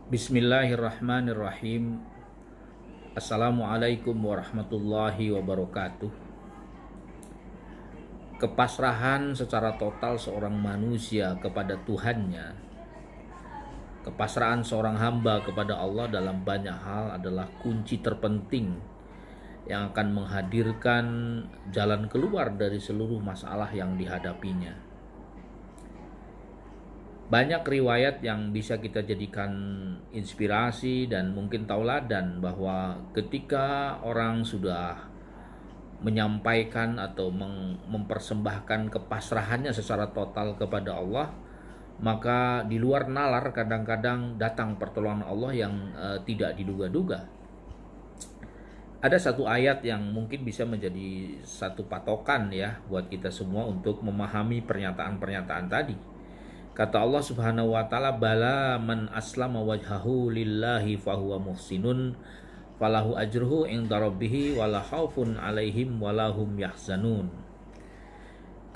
Bismillahirrahmanirrahim. Assalamualaikum warahmatullahi wabarakatuh. Kepasrahan secara total seorang manusia kepada Tuhannya, kepasrahan seorang hamba kepada Allah dalam banyak hal adalah kunci terpenting yang akan menghadirkan jalan keluar dari seluruh masalah yang dihadapinya. Banyak riwayat yang bisa kita jadikan inspirasi dan mungkin tauladan bahwa ketika orang sudah menyampaikan atau mempersembahkan kepasrahannya secara total kepada Allah, maka di luar nalar kadang-kadang datang pertolongan Allah yang tidak diduga-duga. Ada satu ayat yang mungkin bisa menjadi satu patokan ya buat kita semua untuk memahami pernyataan-pernyataan tadi. Kata Allah Subhanahu wa taala, bala man aslama wajhahu lillahi fahuwa muhsinun falahu ajruhu inda rabbih wala khaufun alaihim walahum yahzanun.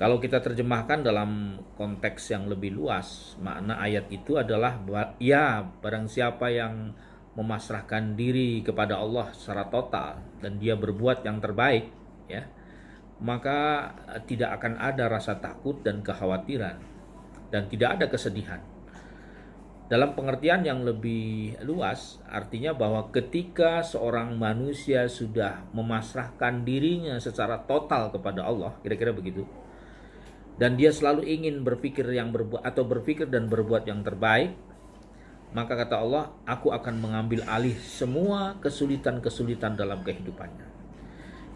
Kalau kita terjemahkan dalam konteks yang lebih luas, makna ayat itu adalah ya, barang siapa yang memasrahkan diri kepada Allah secara total dan dia berbuat yang terbaik, ya, maka tidak akan ada rasa takut dan kekhawatiran dan tidak ada kesedihan. Dalam pengertian yang lebih luas, artinya bahwa ketika seorang manusia sudah memasrahkan dirinya secara total kepada Allah, kira-kira begitu, dan dia selalu ingin berpikir dan berbuat yang terbaik, maka kata Allah, aku akan mengambil alih semua kesulitan-kesulitan dalam kehidupannya.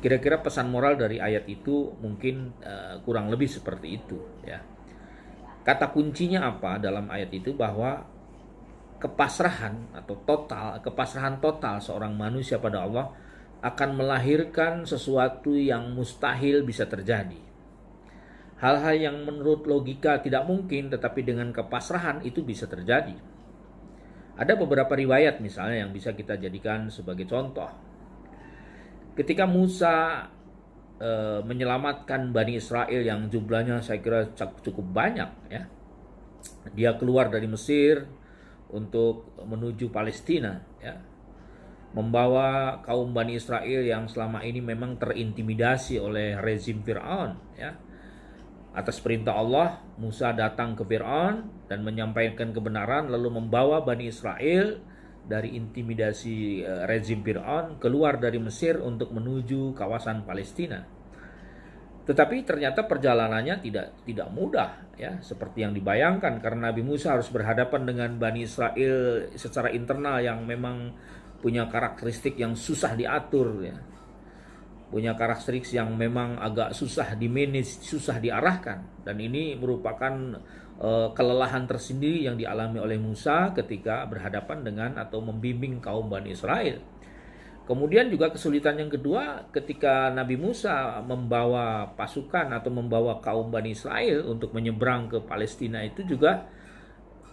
Kira-kira pesan moral dari ayat itu mungkin kurang lebih seperti itu, ya. Kata kuncinya apa dalam ayat itu? Bahwa kepasrahan total seorang manusia pada Allah akan melahirkan sesuatu yang mustahil bisa terjadi. Hal-hal yang menurut logika tidak mungkin, tetapi dengan kepasrahan itu bisa terjadi. Ada beberapa riwayat misalnya yang bisa kita jadikan sebagai contoh. Ketika Musa menyelamatkan Bani Israel yang jumlahnya saya kira cukup banyak, ya. Dia keluar dari Mesir untuk menuju Palestina, ya. Membawa kaum Bani Israel yang selama ini memang terintimidasi oleh rezim Fir'aun, ya. Atas perintah Allah, Musa datang ke Fir'aun dan menyampaikan kebenaran, lalu membawa Bani Israel dari intimidasi rezim Fir'aun keluar dari Mesir untuk menuju kawasan Palestina. Tetapi ternyata perjalanannya tidak mudah, ya, seperti yang dibayangkan, karena Nabi Musa harus berhadapan dengan Bani Israel secara internal yang memang punya karakteristik yang susah diatur, ya. Punya karakteristik yang memang agak susah di-manage, susah diarahkan, dan ini merupakan kelelahan tersendiri yang dialami oleh Musa ketika berhadapan dengan atau membimbing kaum Bani Israel. Kemudian juga kesulitan yang kedua ketika Nabi Musa membawa pasukan atau membawa kaum Bani Israel untuk menyeberang ke Palestina itu juga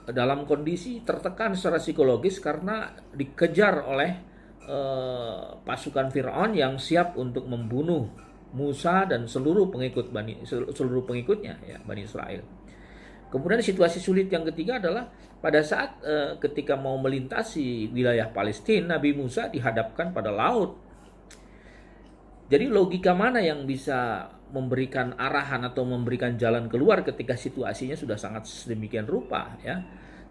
dalam kondisi tertekan secara psikologis karena dikejar oleh pasukan Fir'aun yang siap untuk membunuh Musa dan seluruh pengikutnya, ya, Bani Israel. Kemudian situasi sulit yang ketiga adalah pada saat ketika mau melintasi wilayah Palestina, Nabi Musa dihadapkan pada laut. Jadi logika mana yang bisa memberikan arahan atau memberikan jalan keluar ketika situasinya sudah sangat sedemikian rupa, ya.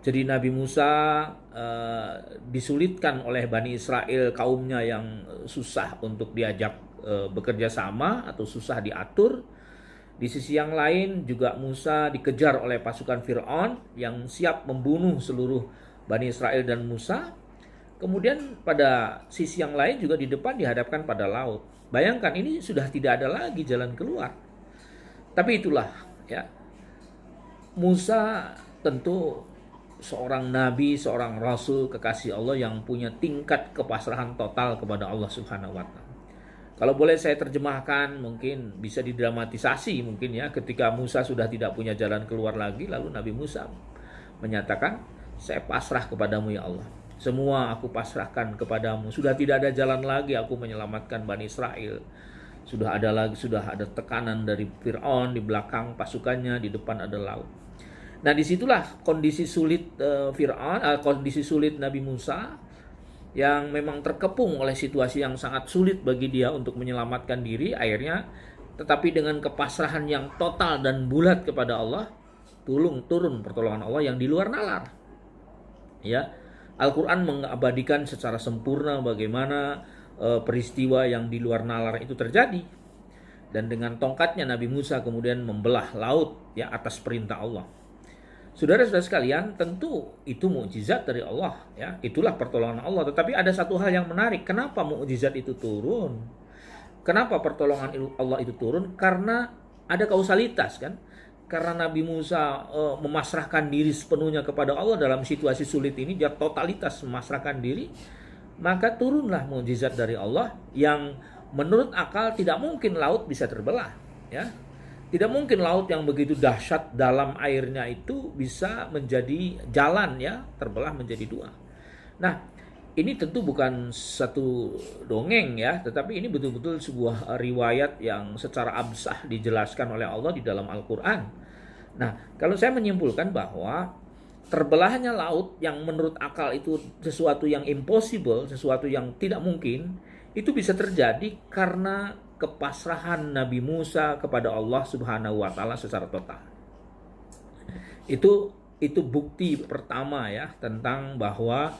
Jadi Nabi Musa disulitkan oleh Bani Israel, kaumnya yang susah untuk diajak bekerja sama atau susah diatur. Di sisi yang lain juga Musa dikejar oleh pasukan Fir'aun yang siap membunuh seluruh Bani Israel dan Musa. Kemudian pada sisi yang lain juga di depan dihadapkan pada laut. Bayangkan, ini sudah tidak ada lagi jalan keluar. Tapi itulah, ya, Musa tentu seorang nabi, seorang rasul kekasih Allah yang punya tingkat kepasrahan total kepada Allah Subhanahu wa taala. Kalau boleh saya terjemahkan, mungkin bisa didramatisasi mungkin, ya, ketika Musa sudah tidak punya jalan keluar lagi, lalu Nabi Musa menyatakan, saya pasrah kepadamu ya Allah. Semua aku pasrahkan kepadamu. Sudah tidak ada jalan lagi aku menyelamatkan Bani Israel. Sudah ada tekanan dari Fir'aun di belakang pasukannya, di depan ada laut. Nah, disitulah kondisi sulit kondisi sulit Nabi Musa yang memang terkepung oleh situasi yang sangat sulit bagi dia untuk menyelamatkan diri, akhirnya tetapi dengan kepasrahan yang total dan bulat kepada Allah, turun pertolongan Allah yang di luar nalar. Ya, Al-Quran mengabadikan secara sempurna bagaimana peristiwa yang di luar nalar itu terjadi, dan dengan tongkatnya Nabi Musa kemudian membelah laut ya atas perintah Allah. Saudara-saudara sekalian, tentu itu mukjizat dari Allah ya, itulah pertolongan Allah. Tetapi ada satu hal yang menarik, kenapa mukjizat itu turun? Kenapa pertolongan Allah itu turun? Karena ada kausalitas kan? Karena Nabi Musa memasrahkan diri sepenuhnya kepada Allah dalam situasi sulit ini, dia totalitas memasrahkan diri, maka turunlah mukjizat dari Allah yang menurut akal tidak mungkin laut bisa terbelah ya. Tidak mungkin laut yang begitu dahsyat dalam airnya itu bisa menjadi jalan ya, terbelah menjadi dua. Nah, ini tentu bukan satu dongeng ya, tetapi ini betul-betul sebuah riwayat yang secara absah dijelaskan oleh Allah di dalam Al-Quran. Nah, kalau saya menyimpulkan bahwa terbelahnya laut yang menurut akal itu sesuatu yang impossible, sesuatu yang tidak mungkin, itu bisa terjadi karena kepasrahan Nabi Musa kepada Allah Subhanahu wa taala secara total. Itu bukti pertama ya tentang bahwa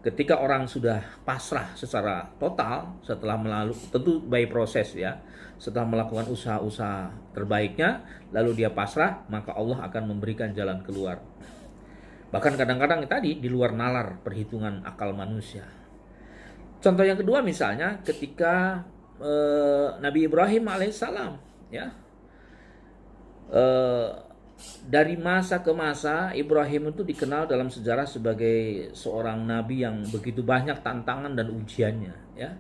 ketika orang sudah pasrah secara total setelah melalui, tentu by proses ya, setelah melakukan usaha-usaha terbaiknya lalu dia pasrah, maka Allah akan memberikan jalan keluar. Bahkan kadang-kadang tadi di luar nalar perhitungan akal manusia. Contoh yang kedua misalnya ketika Nabi Ibrahim alaihissalam ya, dari masa ke masa Ibrahim itu dikenal dalam sejarah sebagai seorang nabi yang begitu banyak tantangan dan ujiannya ya,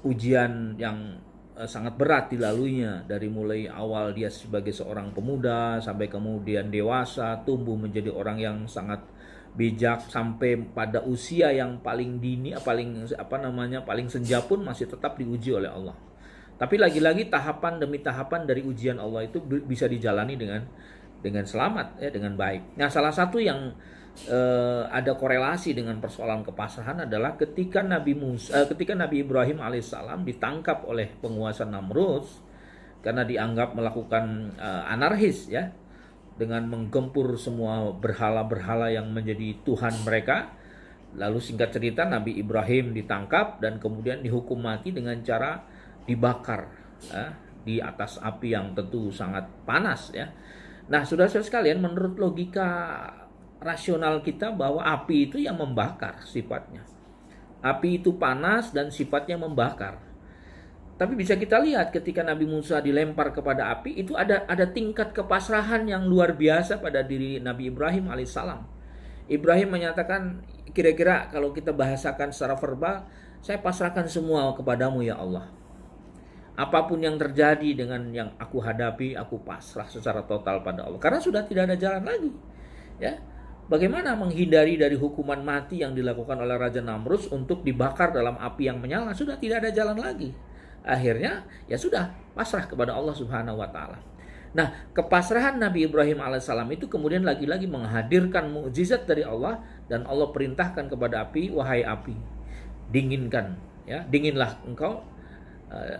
ujian yang sangat berat dilaluinya, dari mulai awal dia sebagai seorang pemuda sampai kemudian dewasa, tumbuh menjadi orang yang sangat bijak, sampai pada usia yang paling dini, paling senja pun masih tetap diuji oleh Allah. Tapi lagi-lagi tahapan demi tahapan dari ujian Allah itu bisa dijalani dengan selamat ya, dengan baik. Nah, salah satu yang ada korelasi dengan persoalan kepasrahan adalah ketika Nabi Ibrahim alaihissalam ditangkap oleh penguasa Namrud karena dianggap melakukan anarkis ya, dengan menggempur semua berhala-berhala yang menjadi Tuhan mereka. Lalu singkat cerita Nabi Ibrahim ditangkap dan kemudian dihukum mati dengan cara dibakar ya, di atas api yang tentu sangat panas ya. Nah, saudara-saudara sekalian, menurut logika rasional kita bahwa api itu yang membakar sifatnya. Api itu panas dan sifatnya membakar. Tapi bisa kita lihat ketika Nabi Musa dilempar kepada api, itu ada tingkat kepasrahan yang luar biasa pada diri Nabi Ibrahim alaihissalam. Ibrahim menyatakan, kira-kira kalau kita bahasakan secara verbal, saya pasrahkan semua kepadamu ya Allah. Apapun yang terjadi dengan yang aku hadapi, aku pasrah secara total pada Allah. Karena sudah tidak ada jalan lagi. Ya, bagaimana menghindari dari hukuman mati yang dilakukan oleh Raja Namrud untuk dibakar dalam api yang menyala? Sudah tidak ada jalan lagi. Akhirnya ya sudah pasrah kepada Allah Subhanahu wa taala. Nah, kepasrahan Nabi Ibrahim alaihissalam itu kemudian lagi-lagi menghadirkan mukjizat dari Allah, dan Allah perintahkan kepada api, wahai api, dinginkan ya, dinginlah engkau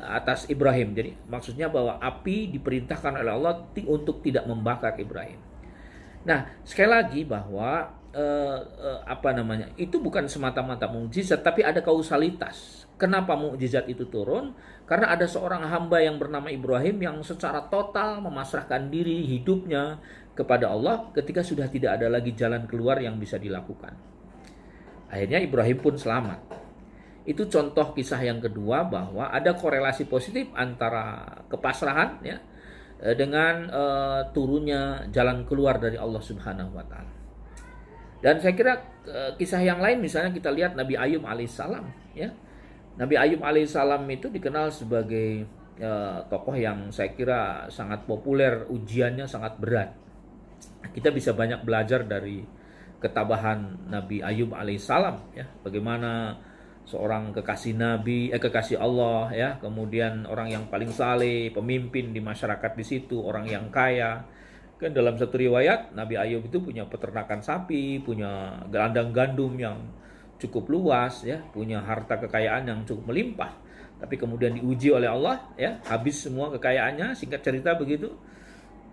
atas Ibrahim. Jadi maksudnya bahwa api diperintahkan oleh Allah untuk tidak membakar Ibrahim. Nah, sekali lagi bahwa itu bukan semata-mata mukjizat, tapi ada kausalitas. Kenapa mukjizat itu turun? Karena ada seorang hamba yang bernama Ibrahim yang secara total memasrahkan diri hidupnya kepada Allah ketika sudah tidak ada lagi jalan keluar yang bisa dilakukan. Akhirnya Ibrahim pun selamat. Itu contoh kisah yang kedua bahwa ada korelasi positif antara kepasrahan ya dengan turunnya jalan keluar dari Allah Subhanahu wa taala. Dan saya kira kisah yang lain misalnya kita lihat Nabi Ayub alaihissalam ya. Nabi Ayub alaihissalam itu dikenal sebagai tokoh yang saya kira sangat populer, ujiannya sangat berat. Kita bisa banyak belajar dari ketabahan Nabi Ayub alaihissalam ya, bagaimana seorang kekasih Allah ya, kemudian orang yang paling saleh, pemimpin di masyarakat di situ, orang yang kaya, Kan dalam satu riwayat Nabi Ayub itu punya peternakan sapi, punya ladang gandum yang cukup luas ya, punya harta kekayaan yang cukup melimpah. Tapi kemudian diuji oleh Allah ya, habis semua kekayaannya, singkat cerita begitu.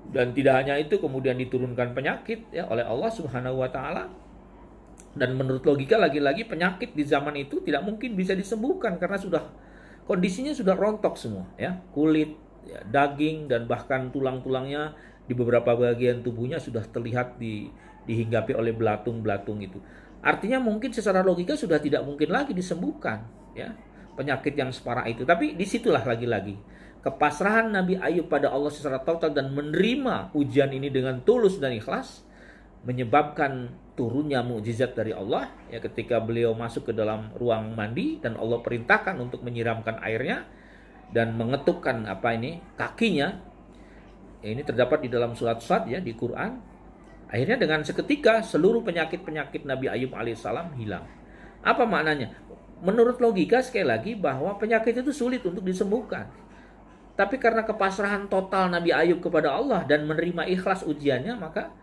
Dan tidak hanya itu, kemudian diturunkan penyakit ya oleh Allah Subhanahu wa taala. Dan menurut logika lagi-lagi penyakit di zaman itu tidak mungkin bisa disembuhkan karena kondisinya sudah rontok semua ya, kulit, ya, daging dan bahkan tulang-tulangnya di beberapa bagian tubuhnya sudah terlihat dihinggapi oleh belatung-belatung itu. Artinya mungkin secara logika sudah tidak mungkin lagi disembuhkan ya penyakit yang separah itu. Tapi disitulah lagi-lagi kepasrahan Nabi Ayub pada Allah secara total dan menerima ujian ini dengan tulus dan ikhlas menyebabkan turunnya mukjizat dari Allah ya, ketika beliau masuk ke dalam ruang mandi dan Allah perintahkan untuk menyiramkan airnya dan mengetukkan kakinya. Ini terdapat di dalam surat Sad ya di Quran. Akhirnya dengan seketika seluruh penyakit-penyakit Nabi Ayub alaihissalam hilang. Apa maknanya? Menurut logika sekali lagi bahwa penyakit itu sulit untuk disembuhkan. Tapi karena kepasrahan total Nabi Ayub kepada Allah dan menerima ikhlas ujiannya, maka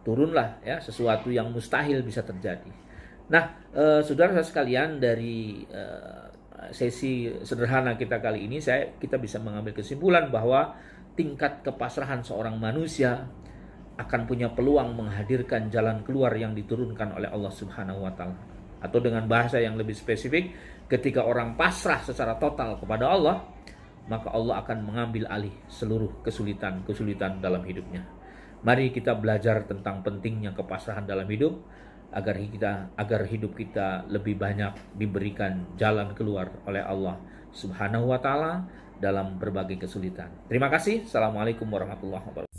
turunlah ya sesuatu yang mustahil bisa terjadi. Nah, saudara sekalian, dari sesi sederhana kita kali ini kita bisa mengambil kesimpulan bahwa tingkat kepasrahan seorang manusia akan punya peluang menghadirkan jalan keluar yang diturunkan oleh Allah Subhanahu wa taala. Atau dengan bahasa yang lebih spesifik, ketika orang pasrah secara total kepada Allah, maka Allah akan mengambil alih seluruh kesulitan-kesulitan dalam hidupnya. Mari kita belajar tentang pentingnya kepasrahan dalam hidup agar hidup kita lebih banyak diberikan jalan keluar oleh Allah Subhanahu wa taala dalam berbagai kesulitan. Terima kasih. Assalamualaikum warahmatullahi wabarakatuh.